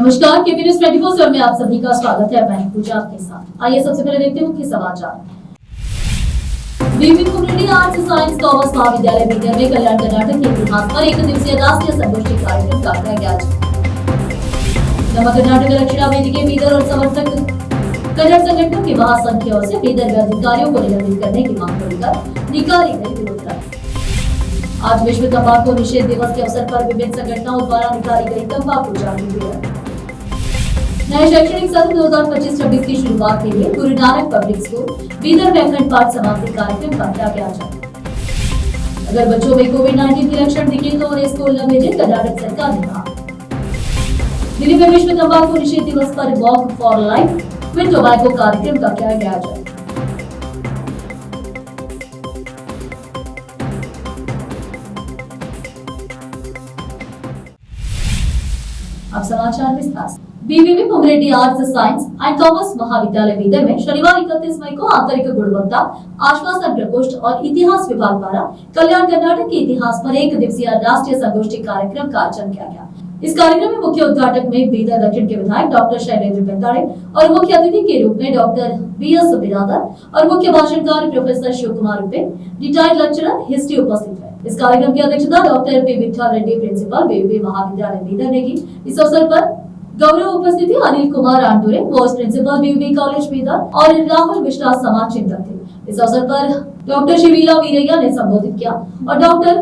नमस्कार, KP news 24/7 में आप सभी का स्वागत है। मैं पूजा आपके साथ। आइए सबसे पहले देखते हैं मुख्य समाचार। बीबी कम्युनिटी आर्ट्स साइंस कॉमर्स महाविद्यालय बीदर में कल्याण कर्नाटक के इतिहास पर एक दिवसीय राष्ट्रीय संगोष्ठी कार्यक्रम का किया गया। नव कर्नाटक रक्षा वेदिके बीदर और समर्थक कन्नड़ संगठनों की महासंख्या ओर से बीदर में अधिकारियों को निलंबित करने की मांग को लेकर निकाली गई विरोध रैली। आज विश्व तंबाकू निषेध दिवस के अवसर पर विभिन्न संगठनों द्वारा निकाली गई तंबाकू जागरूकता रैली। नए शैक्षणिक सत्र 2025-26 की शुरुआत के लिए गुरु नानक पब्लिक स्कूल बीदर में अखंड पाठ समाप्ति कार्यक्रम का किया गया आयोजन। अगर बच्चों में कोविड-19 के लक्षण दिखे तो उन्हें स्कूल न भेजें, कर्नाटक सरकार ने कहा। दिल्ली में विश्व तंबाकू निषेध दिवस पर walk for life quit tobacco कार्यक्रम का किया गया आयोजन। अब समाचार विस्तार से। BBV community arts science and commerce महाविद्यालय बीदर में शनिवार 31 मई को आंतरिक गुणवत्ता आश्वासन प्रकोष्ठ और इतिहास विभाग द्वारा कल्याण कर्नाटक के इतिहास पर एक दिवसीय राष्ट्रीय संगोष्ठी कार्यक्रम का आयोजन किया गया। इस कार्यक्रम में मुख्य उद्घाटक में बीदर दक्षिण के विधायक डॉक्टर शैलेंद्र बेलताड़े और मुख्य अतिथि के रूप में डॉक्टर बीएस बिरादर और मुख्य भाषणकार professor Shiv Kumar Rupe, retired lecturer history उपस्थित हुए। इस कार्यक्रम की अध्यक्षता doctor P Vithal Reddy principal BBV महाविद्यालय बीदर ने की। इस अवसर पर गौरव उपस्थिति Anil Kumar Andore, vice principal BBV college Bidar और राहुल मिश्रा समाज चिंतक थे। इस अवसर पर डॉक्टर शिवीला वीरैया ने संबोधित किया और डॉक्टर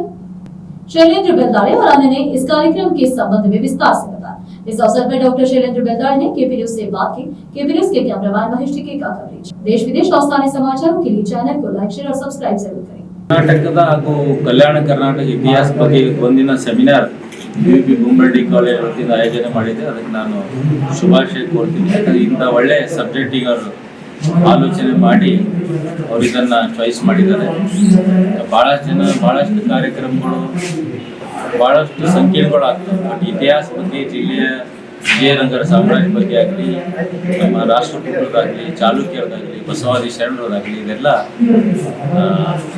शैलेंद्र बेलताड़े और अन्य ने इस कार्यक्रम के संबंध में विस्तार से बताया। इस अवसर पर डॉक्टर शैलेंद्र बेलताड़े ने केपी न्यूज से बात की। केपी न्यूज के कैमरामैन महेश टिके का कवरेज। देश विदेश और स्थानीय समाचारों के लिए चैनल को लाइक, शेयर और सब्सक्राइब जरूर करें। कर्नाटकದ ಹಾಗೂ ಕಲ್ಯಾಣ ಕರ್ನಾಟಕ ಇತಿಹಾಸ ಬಗ್ಗೆ ಒಂದಿನ ಸೆಮಿನಾರ್ ಬಿಬಿ ಗುಮ್ಮಡಿ ಕಾಲೇಜ್ ವತಿಯಿಂದ ಆಯೋಜನೆ ಮಾಡಿದೆ. ಅದಕ್ಕೆ ನಾನು ಶುಭಾಶಯ ಕೋರ್ತೀನಿ. ಯಾಕಂದ್ರೆ ಇಂಥ ಒಳ್ಳೆ ಸಬ್ಜೆಕ್ಟಿಗೆ ಅವರು ಆಲೋಚನೆ ಮಾಡಿ ಅವರು ಇದನ್ನ ಚಾಯ್ಸ್ ಮಾಡಿದ್ದಾರೆ. ಬಹಳಷ್ಟು ಕಾರ್ಯಕ್ರಮಗಳು ಬಹಳಷ್ಟು ಸಂಕೀರ್ಣಗಳಾಗ್ತವೆ. ಬಟ್ ಇತಿಹಾಸ ಬಗ್ಗೆ ಜಿಲ್ಲೆಯ ವಿಜಯನಗರ ಸಾಮ್ರಾಜ್ಯ ಬಗ್ಗೆ ಆಗಲಿ, ನಮ್ಮ ರಾಷ್ಟ್ರಕೂಟರದಾಗಲಿ, ಚಾಲುಕ್ಯರದಾಗಲಿ, ಬಸವಾದಿ ಶರಣರದಾಗಲಿ, ಇದೆಲ್ಲ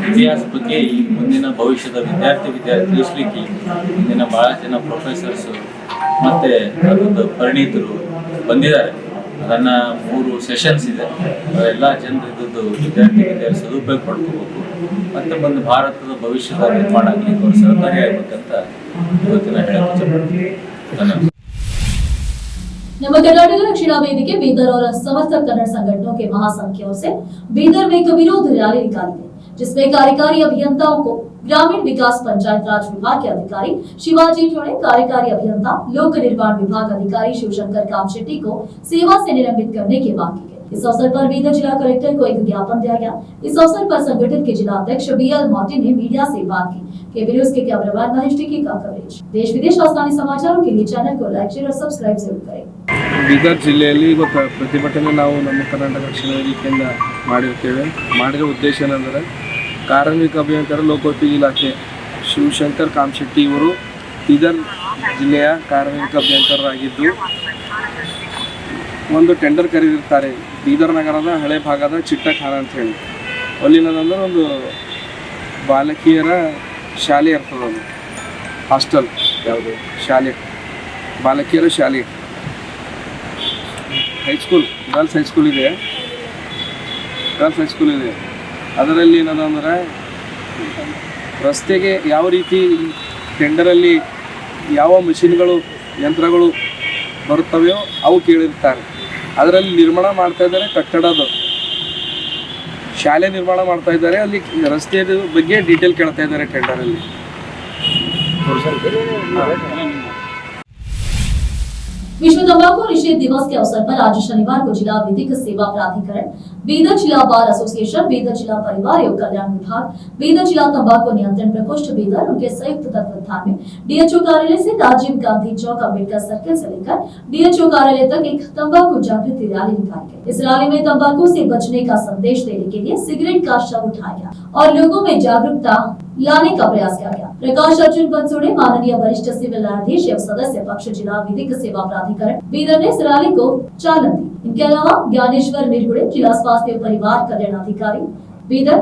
ಇತಿಹಾಸ ಬಗ್ಗೆ ಈ ಮುಂದಿನ ಭವಿಷ್ಯದ ವಿದ್ಯಾರ್ಥಿ ತಿಳಿಸ್ಲಿಕ್ಕೆ ಮುಂದಿನ ಭಾಳ ಜನ ಪ್ರೊಫೆಸರ್ಸು ಮತ್ತು ಅದೊಂದು ಪರಿಣಿತರು ಬಂದಿದ್ದಾರೆ. ಅದನ್ನು 3 ಸೆಷನ್ಸ್ ಇದೆ. ಎಲ್ಲ ಜನರು ವಿದ್ಯಾರ್ಥಿ ಸದುಪಯೋಗ ಪಡ್ಕೋಬೇಕು ಮತ್ತು ಬಂದು ಭಾರತದ ಭವಿಷ್ಯದ ನಿರ್ಮಾಣ ಆಗಲಿಕ್ಕೆ ಅವರು ಸಹಕಾರಿ ಆಗಬೇಕಂತ ಇವತ್ತಿನ ಹೇಳಕ್ಕೆ ಇಷ್ಟಪಡ್ತೀನಿ. ಧನ್ಯವಾದ. नव कर्नाटक रक्षा वेदिके बीदर और समर्थक कन्नड़ संगठनों के महासंख्या से बीदर में एक विरोध रैली निकाली गई, जिसमें कार्यकारी अभियंताओं को ग्रामीण विकास पंचायत राज विभाग के अधिकारी शिवाजी ठोड़े, कार्यकारी अभियंता लोक निर्माण विभाग अधिकारी शिवशंकर कामशेट्टी को सेवा से निलंबित करने की मांग की गई। इस अवसर पर बीदर जिला कलेक्टर को एक ज्ञापन दिया गया। इस अवसर पर संगठन के जिला अध्यक्ष बीएल मार्टिन ने मीडिया से बात की। केबी न्यूज के कैमरामैन महेश टिके का कवरेज। देश विदेश और स्थानीय समाचारों के लिए चैनल को लाइक, शेयर और सब्सक्राइब जरूर करें। ಬೀದರ್ ಜಿಲ್ಲೆಯಲ್ಲಿ ಇವತ್ತು ಪ್ರತಿಭಟನೆ ನಾವು ನಮ್ಮ ಕರ್ನಾಟಕ ರಕ್ಷಣಾ ವೇದಿಕೆಯಿಂದ ಮಾಡಿರ್ತೇವೆ. ಮಾಡಿರೋ ಉದ್ದೇಶ ಏನಂದರೆ ಕಾರ್ಮಿಕ ಅಭಿಯಂತರ ಲೋಕೋಪಯೋಗಿ ಇಲಾಖೆ ಶಿವಶಂಕರ್ ಕಾಮಶೆಟ್ಟಿ ಇವರು ಬೀದರ್ ಜಿಲ್ಲೆಯ ಕಾರ್ಮಿಕ ಅಭಿಯಂತರರಾಗಿದ್ದು ಒಂದು ಟೆಂಡರ್ ಕರೆದಿರ್ತಾರೆ. ಬೀದರ್ ನಗರದ ಹಳೆ ಭಾಗದ ಚಿಟ್ಟಖಾನ ಅಂಥೇಳಿ ಅಲ್ಲಿನದಂದ್ರೆ ಒಂದು ಬಾಲಕಿಯರ ಶಾಲೆ ಇರ್ತದೆ. ಅದು ಹಾಸ್ಟೆಲ್ ಯಾವುದು ಶಾಲೆ ಬಾಲಕಿಯರ ಶಾಲೆ ಹೈಸ್ಕೂಲ್ ಗರ್ಲ್ಸ್ ಹೈಸ್ಕೂಲ್ ಇದೆ. ಅದರಲ್ಲಿ ಏನದಂದ್ರೆ ರಸ್ತೆಗೆ ಯಾವ ರೀತಿ ಟೆಂಡರಲ್ಲಿ ಯಾವ ಮಷಿನ್ಗಳು ಯಂತ್ರಗಳು ಬರುತ್ತವೆಯೋ ಅವು ಕೇಳಿರ್ತಾರೆ. ಅದರಲ್ಲಿ ನಿರ್ಮಾಣ ಮಾಡ್ತಾ ಇದ್ದಾರೆ. ಕಟ್ಟಡದ ಶಾಲೆ ನಿರ್ಮಾಣ ಮಾಡ್ತಾ ಇದ್ದಾರೆ. ಅಲ್ಲಿ ರಸ್ತೆಯ ಬಗ್ಗೆ ಡೀಟೇಲ್ ಕೇಳ್ತಾ ಇದ್ದಾರೆ ಟೆಂಡರಲ್ಲಿ. विश्व तंबाकू निषेध दिवस के अवसर पर आज शनिवार को जिला विधिक सेवा प्राधिकरण, बीदर जिला बार एसोसिएशन, बीदर जिला परिवार एवं कल्याण विभाग, बीदर जिला तंबाकू नियंत्रण प्रकोष्ठ बीदर उनके संयुक्त तत्वावधान में डीएचओ कार्यालय से राजीव गांधी चौक अम्बेडकर सर्कल से लेकर डीएचओ कार्यालय तक एक तंबाकू जागृति रैली निकाली गई। इस रैली में तंबाकू से बचने का संदेश देने के लिए सिगरेट का शव उठाया गया और लोगों में जागरूकता लाने का प्रयास किया गया। प्रकाश अर्जुन बंसोड़े, माननीय वरिष्ठ सिविल न्यायाधीश एवं सदस्य पक्ष जिला विधिक सेवा प्राधिकरण बीदर ने इस रैली को चालन दी। इनके अलावा ज्ञानेश्वर निर्गुड़े, जिला स्वास्थ्य एवं परिवार कल्याण अधिकारी बीदर,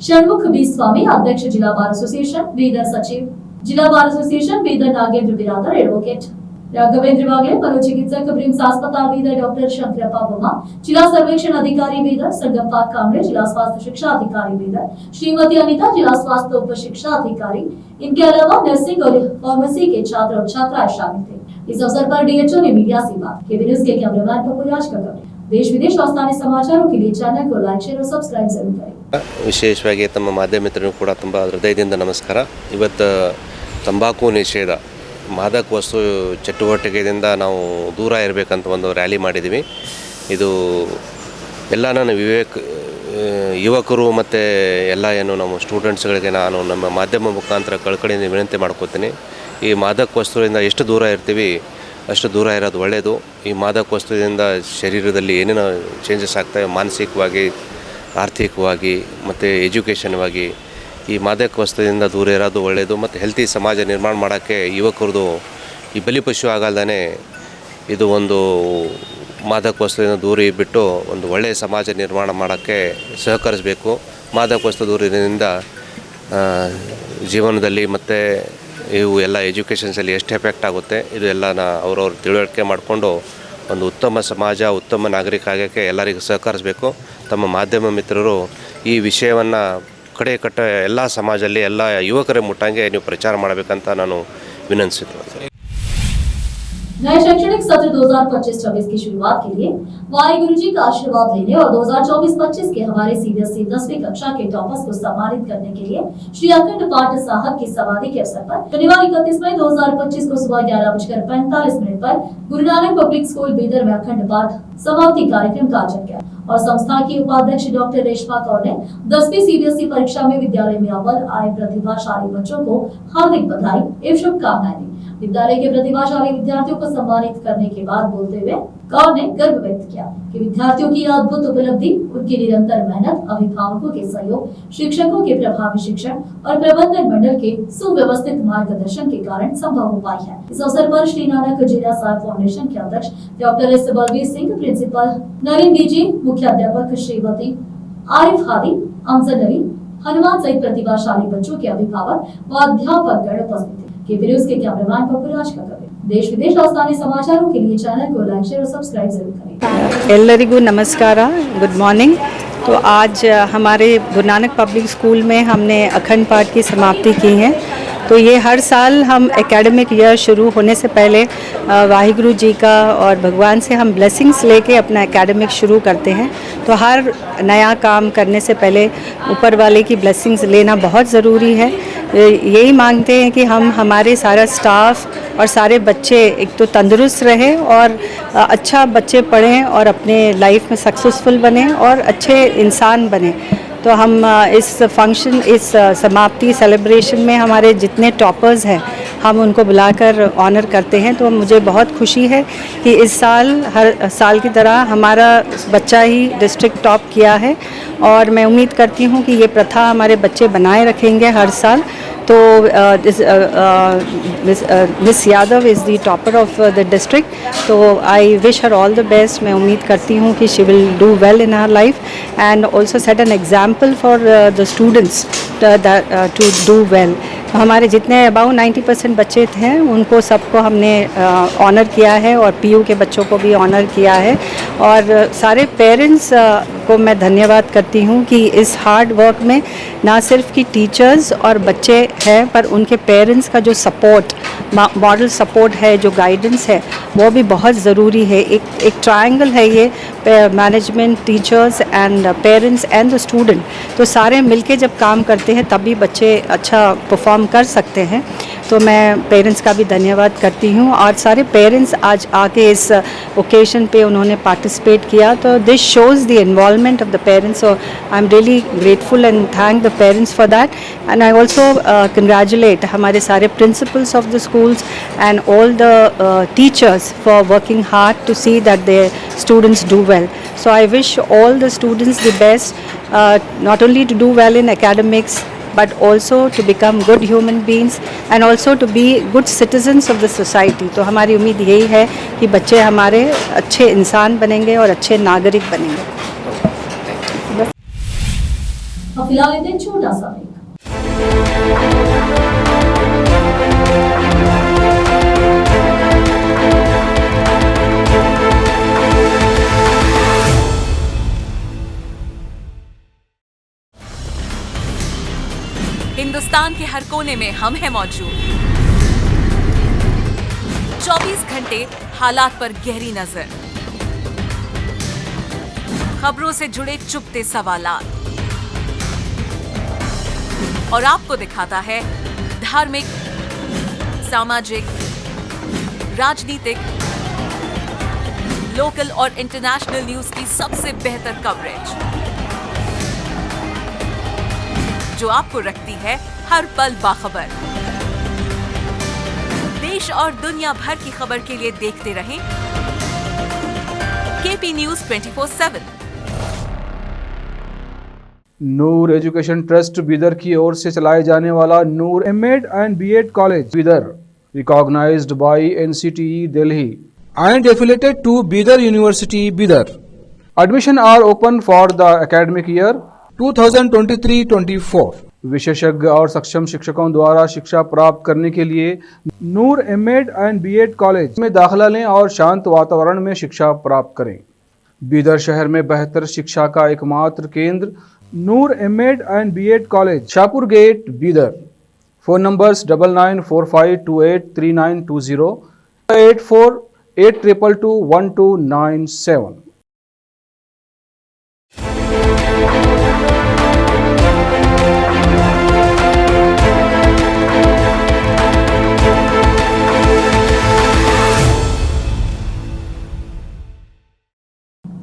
षणमुख बी स्वामी, अध्यक्ष जिला बार एसोसिएशन बीदर, सचिव जिला बार एसोसिएशन बीदर नागेंद्र बिरादर, एडवोकेट राघवेंद्र वागले, मनोचिकित्सक ब्रिम्स अस्पताल बीदर डॉक्टर शंकरप्पा बोमा, जिला सर्वेक्षण अधिकारी बीदर संगप्पा कामरे, जिला स्वास्थ्य शिक्षा अधिकारी बीदर श्रीमती अनिता, जिला स्वास्थ्य उप शिक्षा अधिकारी, इनके अलावा नर्सिंग और फार्मेसी के छात्र और छात्राएं शामिल थे। इस अवसर पर डीएचओ ने मीडिया से बात की। न्यूज के कैमरामैन पपुराज का कवरेज। देश विदेश और स्थानीय समाचारों के लिए चैनल को लाइक, शेयर और सब्सक्राइब जरूर करें। ವಿಶೇಷವಾಗಿ ತಮ್ಮ ಮಾಧ್ಯಮ ಮಿತ್ರರು ಕೂಡ ತುಂಬ ಹೃದಯದಿಂದ ನಮಸ್ಕಾರ. ಇವತ್ತು ತಂಬಾಕು ನಿಷೇಧ ಮಾದಕ ವಸ್ತು ಚಟುವಟಿಕೆಯಿಂದ ನಾವು ದೂರ ಇರಬೇಕಂತ ಒಂದು ರ್ಯಾಲಿ ಮಾಡಿದ್ದೀವಿ. ಇದು ಎಲ್ಲ ನನ್ನ ಯುವಕರು ಮತ್ತು ಎಲ್ಲ ಏನು ನಮ್ಮ ಸ್ಟೂಡೆಂಟ್ಸ್ಗಳಿಗೆ ನಾನು ನಮ್ಮ ಮಾಧ್ಯಮ ಮುಖಾಂತರ ಕಳಕಳಿಯಿಂದ ವಿನಂತಿ ಮಾಡ್ಕೋತೀನಿ. ಈ ಮಾದಕ ವಸ್ತುವಿಂದ ಎಷ್ಟು ದೂರ ಇರ್ತೀವಿ ಅಷ್ಟು ದೂರ ಇರೋದು ಒಳ್ಳೆಯದು. ಈ ಮಾದಕ ವಸ್ತುವಿಂದ ಶರೀರದಲ್ಲಿ ಏನೇನು ಚೇಂಜಸ್ ಆಗ್ತವೆ, ಮಾನಸಿಕವಾಗಿ, ಆರ್ಥಿಕವಾಗಿ ಮತ್ತು ಎಜುಕೇಷನ್ವಾಗಿ ಈ ಮಾದಕ ವಸ್ತುವಿಂದ ದೂರ ಇರೋದು ಒಳ್ಳೆಯದು. ಮತ್ತು ಹೆಲ್ತಿ ಸಮಾಜ ನಿರ್ಮಾಣ ಮಾಡೋಕ್ಕೆ ಯುವಕರದು ಈ ಬಲಿಪಶು ಆಗಲ್ದೇ ಇದು ಒಂದು ಮಾದಕ ವಸ್ತುವಿಂದ ದೂರ ಬಿಟ್ಟು ಒಂದು ಒಳ್ಳೆಯ ಸಮಾಜ ನಿರ್ಮಾಣ ಮಾಡೋಕ್ಕೆ ಸಹಕರಿಸಬೇಕು. ಮಾದಕ ವಸ್ತು ದೂರದಿಂದ ಜೀವನದಲ್ಲಿ ಮತ್ತು ಇವು ಎಲ್ಲ ಎಜುಕೇಷನ್ಸಲ್ಲಿ ಎಷ್ಟು ಎಫೆಕ್ಟ್ ಆಗುತ್ತೆ ಇದು ಎಲ್ಲನ ಅವ್ರವ್ರ ತಿಳುವಳಿಕೆ ಮಾಡಿಕೊಂಡು ಒಂದು ಉತ್ತಮ ಸಮಾಜ, ಉತ್ತಮ ನಾಗರಿಕ ಆಗೋಕ್ಕೆ ಎಲ್ಲರಿಗೂ ಸಹಕರಿಸಬೇಕು. ತಮ್ಮ ಮಾಧ್ಯಮ ಮಿತ್ರರು ಈ ವಿಷಯವನ್ನು ಕಡೆ ಕಟ್ಟ ಎಲ್ಲ ಸಮಾಜದಲ್ಲಿ ಎಲ್ಲ ಯುವಕರ ಮುಟ್ಟಂಗೆ ನೀವು ಪ್ರಚಾರ ಮಾಡಬೇಕಂತ ನಾನು ವಿನಂತಿಸಿದ್ದೆ. नए शैक्षणिक सत्र 2025-26 की शुरुआत के लिए वाहिगुरु जी का आशीर्वाद लेने और 2024-25 के हमारे सीबीएसई 10वीं कक्षा के टॉपर्स को सम्मानित करने के लिए श्री अखंड पाठ साहब की समाधि के अवसर पर शनिवार 31 मई 2025 को सुबह 11:45 पर गुरु नानक पब्लिक स्कूल बीदर में अखंड पाठ समाप्ति कार्यक्रम का आयोजन किया और संस्था की उपाध्यक्ष डॉक्टर रेशमा कौर ने 10वीं सीबीएसई परीक्षा में विद्यालय में अव्वल आए प्रतिभाशाली बच्चों को हार्दिक बधाई एवं शुभकामनाएं दी। विद्यालय के प्रतिभाशाली विद्यार्थियों को सम्मानित करने के बाद बोलते हुए कौर ने गर्व व्यक्त किया कि विद्यार्थियों की अद्भुत उपलब्धि उनकी निरंतर मेहनत, अभिभावकों के सहयोग, शिक्षकों के प्रभावी शिक्षण और प्रबंधन मंडल के सुव्यवस्थित मार्गदर्शन के कारण संभव हो पाई है। इस अवसर पर श्री नानक जीरा साहब फाउंडेशन के अध्यक्ष doctor S Balvir Singh, principal Nareen DG, मुख्याध्यापक श्रीमती आरिफ हादी, अमजद अली, हनुमान सहित प्रतिभाशाली बच्चों के अभिभावक व अध्यापक गण उपस्थित थे। केपीन्यूज के कैमरामैन पपुराज का कवरेज। देश विदेश और स्थानीय समाचारों के लिए चैनल को लाइक, शेयर और सब्सक्राइब जरूर करें। एल्लरिगू नमस्कार, गुड मॉर्निंग। तो आज हमारे गुरु नानक पब्लिक स्कूल में हमने अखंड पाठ की समाप्ति की है। तो ये हर साल हम एकेडमिक ईयर शुरू होने से पहले वाहिगुरु जी का और भगवान से हम ब्लेसिंग्स लेके अपना एकेडमिक शुरू करते हैं। तो हर नया काम करने से पहले ऊपर वाले की ब्लेसिंग्स लेना बहुत ज़रूरी है। यही मांगते हैं कि हम हमारे सारा स्टाफ और सारे बच्चे एक तो तंदुरुस्त रहे और अच्छा बच्चे पढ़ें और अपने लाइफ में सक्सेसफुल बने और अच्छे इंसान बने। तो हम इस फंक्शन, इस समाप्ति सेलिब्रेशन में हमारे जितने टॉपर्स हैं हम उनको बुलाकर ऑनर करते हैं। तो मुझे बहुत खुशी है कि इस साल हर साल की तरह हमारा बच्चा ही डिस्ट्रिक्ट टॉप किया है और मैं उम्मीद करती हूँ कि ये प्रथा हमारे बच्चे बनाए रखेंगे हर साल। तो miss Yadav is the topper of the district. तो I wish her all the best. मैं उम्मीद करती हूँ कि she will do well in her life and also set an example for the students to do well. हमारे जितने about 90% बच्चे थे उनको सबको हमने ऑनर किया है और पीयू के बच्चों को भी ऑनर किया है। और सारे पेरेंट्स को मैं धन्यवाद करती हूँ कि इस हार्ड वर्क में ना सिर्फ कि टीचर्स और बच्चे हैं पर उनके पेरेंट्स का जो सपोर्ट, मॉडल सपोर्ट है, जो गाइडेंस है वो भी बहुत ज़रूरी है। एक ट्रायंगल है ये, management, teachers and parents and the student. तो सारे मिलके जब काम करते हैं तभी बच्चे अच्छा परफॉर्म कर सकते हैं। तो मैं पेरेंट्स का भी धन्यवाद करती हूँ और सारे पेरेंट्स आज आके इस ओकेजन पे उन्होंने पार्टिसिपेट किया। तो this shows the involvement of the parents. So I am really grateful and thank the parents for that and I also congratulate हमारे सारे principals of the schools and all the teachers for working hard to see that the students do well. So I wish all the students the best, not only to do well in academics but also to become good human beings and also to be good citizens of the society. तो हमारी उम्मीद यही है कि बच्चे हमारे अच्छे इंसान बनेंगे और अच्छे नागरिक बनेंगे। फिलहाल लेते हैं छोटा सा ब्रेक। कोने में हम हैं मौजूद। 24 घंटे हालात पर गहरी नजर, खबरों से जुड़े चुपते सवालात, और आपको दिखाता है धार्मिक, सामाजिक, राजनीतिक, लोकल और इंटरनेशनल न्यूज की सबसे बेहतर कवरेज, जो आपको रखती है हर पल बाखबर। देश और दुनिया भर की खबर के लिए देखते रहें KP news 24/7। Noor education trust Bidar की ओर से चलाए जाने वाला Noor MEd and BEd college Bidar, recognised by NCTE Delhi and affiliated to Bidar University, Bidar. Admission are open for the academic year 2023-24. विशेषज्ञ और सक्षम शिक्षकों द्वारा शिक्षा प्राप्त करने के लिए नूर एमएड एंड बीएड कॉलेज में दाखिला लें और शांत वातावरण में शिक्षा प्राप्त करें। बीदर शहर में बेहतर शिक्षा का एकमात्र केंद्र Noor MEd and BEd college, Shahpur gate, Bidar. Phone numbers 9945283920, 8482221297।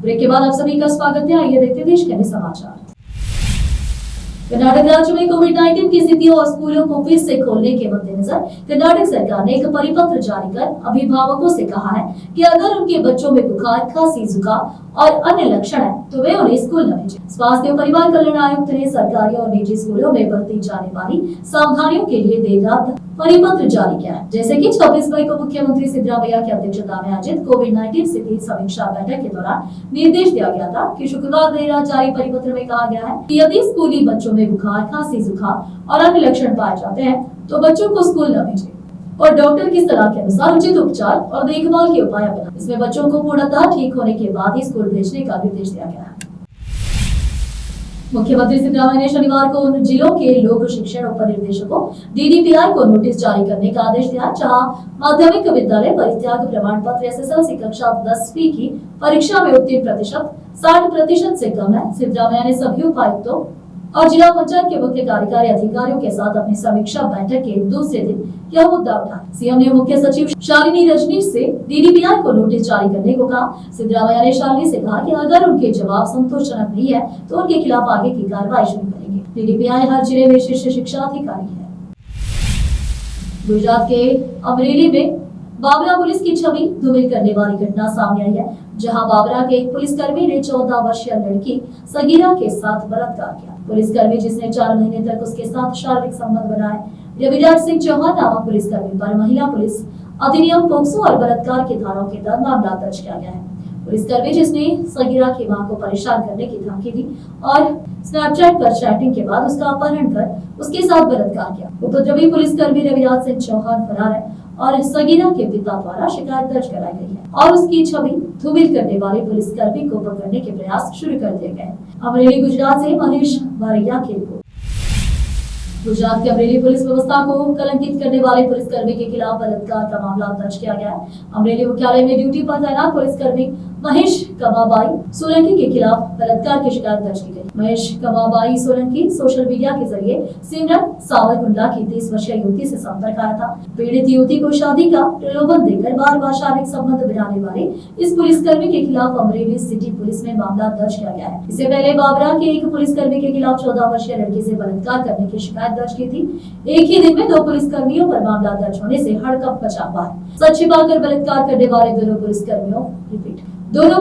Break के बाद आप सभी का स्वागत है। आइए देखते हैं देश के अन्य समाचार। कर्नाटक राज्य में कोविड-19 की स्थिति और स्कूलों को फिर से खोलने के मद्देनजर कर्नाटक सरकार ने एक परिपत्र जारी कर अभिभावकों से कहा है कि अगर उनके बच्चों में बुखार, खांसी, जुकाम और अन्य लक्षण है तो वे उन्हें स्कूल न भेजें। स्वास्थ्य और परिवार कल्याण आयुक्त ने सरकारी और निजी स्कूलों में बरती जाने वाली सावधानियों के लिए देर रात परिपत्र जारी किया है। जैसे कि 26 मई को मुख्यमंत्री सिद्धरामैया की अध्यक्षता में आयोजित कोविड-19 स्थिति समीक्षा बैठक के दौरान निर्देश दिया गया था कि शुक्रवार देर रात जारी परिपत्र में कहा गया है कि यदि स्कूली बच्चों में बुखार, खांसी, जुकाम और अन्य लक्षण पाए जाते हैं तो बच्चों को स्कूल न भेजें और डॉक्टर की सलाह के अनुसार उचित उपचार और देखभाल के उपाय अपनाएं। इसमें बच्चों को पूर्णतः ठीक होने के बाद ही स्कूल भेजने का निर्देश दिया गया है। मुख्यमंत्री सिद्धरामैया ने शनिवार को उन जिलों के लोक शिक्षण उप निदेशकों DDPI को नोटिस जारी करने का आदेश दिया जहां माध्यमिक विद्यालय परित्याग प्रमाण पत्र SSLC कक्षा 10वीं की परीक्षा में उत्तीर्ण प्रतिशत 60% से कम है। सिद्धरामैया ने सभी उपायुक्तों और जिला पंचायत के मुख्य कार्यकारी अधिकारियों के साथ अपनी समीक्षा बैठक के दूसरे दिन यह मुद्दा उठाया। सीएम ने मुख्य सचिव शालिनी रजनीश से DDPI को नोटिस जारी करने को कहा। सिद्धरामैया ने शालिनी से कहा कि अगर उनके जवाब संतोषजनक नहीं है तो उनके खिलाफ आगे की कार्रवाई शुरू करेंगे। DDPI हर जिले में शीर्ष शिक्षा अधिकारी है। गुजरात के अमरेली में बाबरा पुलिस की छवि धूमिल करने वाली घटना सामने आई है, जहां बाबरा के एक पुलिसकर्मी ने 14 वर्षीय लड़की सगीरा के साथ बलात्कार किया। पुलिसकर्मी जिसने 4 महीने तक उसके साथ शारीरिक संबंध बनाए, रविराज सिंह चौहान नामक पुलिसकर्मी पर महिला पुलिस अधिनियम पोक्सो और बलात्कार की धाराओं के तहत मामला दर्ज किया गया है। पुलिसकर्मी जिसने सगीरा की मां को परेशान करने की धमकी दी और स्नैपचैट पर चैटिंग के बाद उसका अपहरण कर उसके साथ बलात्कार किया। उपद्रवी पुलिसकर्मी रविराज सिंह चौहान फरार है और सगीरा के पिता द्वारा शिकायत दर्ज कराई गई है और उसकी छवि धूमिल करने वाले पुलिसकर्मी को पकड़ने के प्रयास शुरू कर दिए गए। अमरेली गुजरात से महेश वारिया की रिपोर्ट। गुजरात की अमरेली पुलिस व्यवस्था को कलंकित करने वाले पुलिसकर्मी के खिलाफ बलात्कार का मामला दर्ज किया गया है। अमरेली मुख्यालय में ड्यूटी पर तैनात पुलिसकर्मी महेश कमाबाई सोलंकी के खिलाफ बलात्कार की शिकायत दर्ज की गई। महेश कमाबाई सोलंकी सोशल मीडिया के जरिए सिमरन सावरकुंडला की 30 वर्षीय युवती से संपर्क आया था। पीड़ित युवती को शादी का प्रलोभन देकर बार-बार शारीरिक संबंध बनाने वाले इस पुलिसकर्मी के खिलाफ अमरेली सिटी पुलिस में मामला दर्ज किया गया है। इससे पहले बाबरा के एक पुलिसकर्मी के खिलाफ 14 वर्षीय लड़की से बलात्कार करने की शिकायत दर्ज की थी। एक ही दिन में 2 पुलिसकर्मियों पर मामला दर्ज होने से हड़कंप मचा हुआ है। सच छिपाकर बलात्कार करने वाले दोनों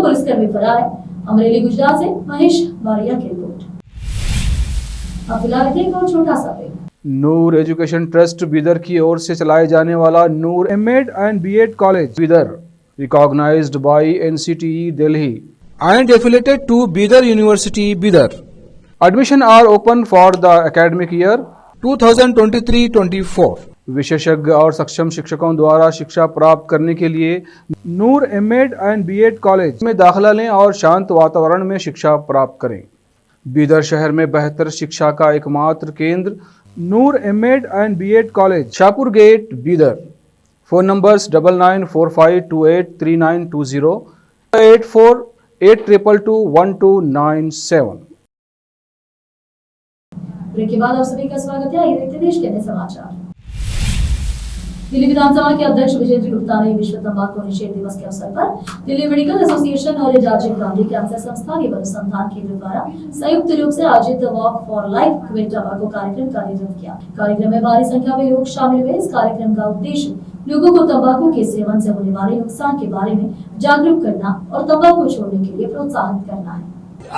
पुलिसकर्मी फरार है। अमरेली गुजरात से महेश वारिया की रिपोर्ट। अब फिलहाल एक और छोटा सा break. Noor education trust Bidar की ओर से चलाए जाने वाला Noor MEd and BEd college Bidar, recognised by NCTE Delhi and affiliated to Bidar University, Bidar. Admission are open for the academic year 2023-24. विशेषज्ञ और सक्षम शिक्षकों द्वारा शिक्षा प्राप्त करने के लिए नूर एमएड एंड बीएड कॉलेज में दाखिला लें और शांत वातावरण में शिक्षा प्राप्त करें। बीदर शहर में बेहतर शिक्षा का एकमात्र केंद्र नूर M.Ed and B.Ed College, Shapur Gate, Bidar. Phone numbers 9945283920, 8482221297. Break के बाद आप सभी का स्वागत है। आइए देखते हैं देश के अन्य समाचार। दिल्ली विधानसभा के अध्यक्ष विजेंद्र गुप्ता ने विश्व तंबाकू निषेध दिवस के अवसर पर दिल्ली मेडिकल एसोसिएशन और राजीव गांधी कैंसर संस्थान एवं अनुसंधान केंद्र द्वारा संयुक्त रूप से आयोजित वॉक फॉर लाइफ क्विट टंबाकू कार्यक्रम का आयोजन किया। कार्यक्रम में भारी संख्या में लोग शामिल हुए। इस कार्यक्रम का उद्देश्य लोगों को तंबाकू के सेवन से होने वाले नुकसान के बारे में जागरूक करना और तंबाकू छोड़ने के लिए प्रोत्साहित करना है।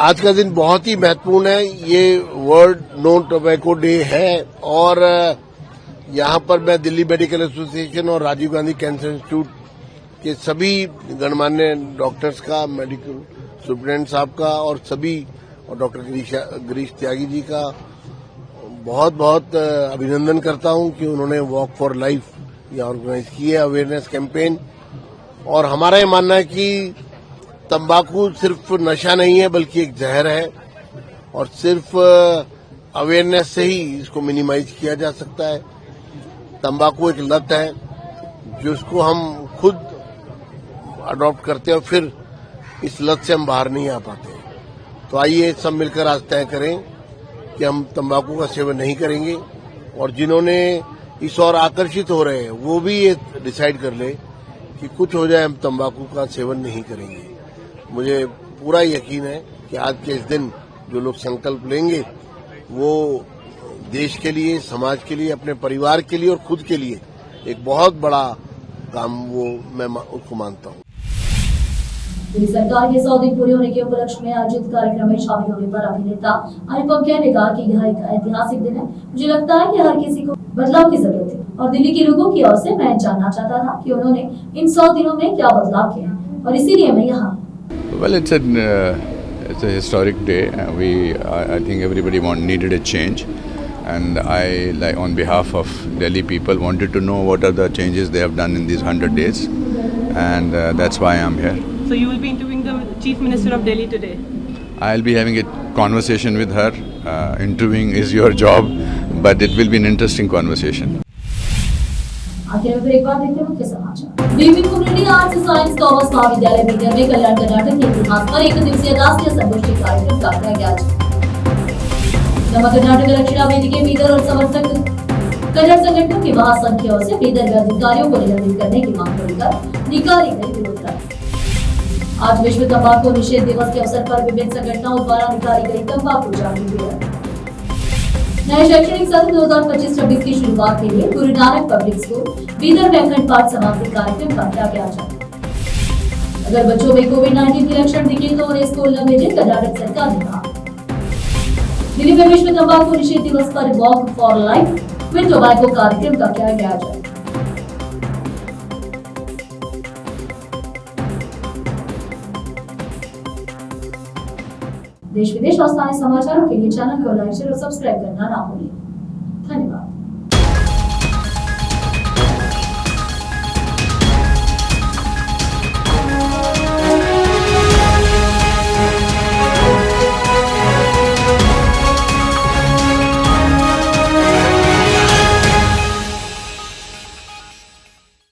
आज का दिन बहुत ही महत्वपूर्ण है। ये वर्ल्ड नो टोबैको डे है और यहाँ पर मैं दिल्ली मेडिकल एसोसिएशन और राजीव गांधी कैंसर इंस्टीट्यूट के सभी गणमान्य डॉक्टर्स का, मेडिकल सुप्रिटेंडेंट साहब का और सभी और डॉक्टर गिरीश त्यागी जी का बहुत बहुत अभिनंदन करता हूँ कि उन्होंने वॉक फॉर लाइफ ये ऑर्गेनाइज की है, अवेयरनेस कैंपेन। और हमारा ये मानना है कि तंबाकू सिर्फ नशा नहीं है बल्कि एक जहर है और सिर्फ अवेयरनेस से ही इसको मिनिमाइज किया जा सकता है। तंबाकू एक लत है जिसको हम खुद अडॉप्ट करते हैं और फिर इस लत से हम बाहर नहीं आ पाते। तो आइए सब मिलकर आज तय करें कि हम तंबाकू का सेवन नहीं करेंगे और जिन्होंने इस ओर आकर्षित हो रहे हैं वो भी ये डिसाइड कर ले कि कुछ हो जाए हम तंबाकू का सेवन नहीं करेंगे। मुझे पूरा यकीन है कि आज के इस दिन जो लोग संकल्प लेंगे वो देश के लिए, समाज के लिए, अपने परिवार के लिए और खुद के लिए एक बहुत बड़ा काम वो मैं उसको मानता हूँ। दिल्ली सरकार के 100 दिन पूरे होने के उपलक्ष्य में आयोजित कार्यक्रम में शामिल होने पर अभिनेता अनुपम खेर ने कहा कि यह एक ऐतिहासिक दिन है। मुझे लगता है कि हर किसी को बदलाव की जरूरत है और दिल्ली के लोगों की ओर से मैं जानना चाहता था कि उन्होंने इन 100 दिनों में क्या बदलाव किए हैं और इसीलिए मैं यहाँ। Well, it's a historic day. I think everybody needed a change, and I, like, on behalf of Delhi people, wanted to know what are the changes they have done in these 100 days, and that's why I'm here. So you will be interviewing the Chief Minister of Delhi today? I'll be having a conversation with her. Interviewing is your job, but it will be an interesting conversation. आखिर में एक बार देखते हैं मुख्य समाचार। बीवी community arts science commerce महाविद्यालय बीदर में कल्याण कर्नाटक के इतिहास पर एक दिवसीय राष्ट्रीय संगोष्ठी कार्यक्रम का किया गया। नव कर्नाटक रक्षा वेदिके बीदर और समर्थक कल्याण संगठनों के महासंघ की ओर से बीदर में अधिकारियों को निलंबित करने की मांग को लेकर निकाली गई विरोध रैली। आज विश्व तंबाकू निषेध दिवस के अवसर पर विभिन्न संगठनों द्वारा निकाली गई तंबाकू जागरूकता रैली। नए शैक्षणिक सत्र 2025-26 की शुरुआत के लिए गुरु नानक पब्लिक स्कूल बीदर में अखंड पाठ समाप्ति कार्यक्रम का किया गया। अगर बच्चों में कोविड-19 के लक्षण दिखे तो उन्हें स्कूल न भेजें, कर्नाटक सरकार ने कहा। दिल्ली में विश्व तंबाकू निषेध दिवस पर walk for life quit tobacco कार्यक्रम का किया गया। देश विदेश और स्थानीय समाचारों के लिए चैनल को लाइक, शेयर और सब्सक्राइब करना ना भूलें।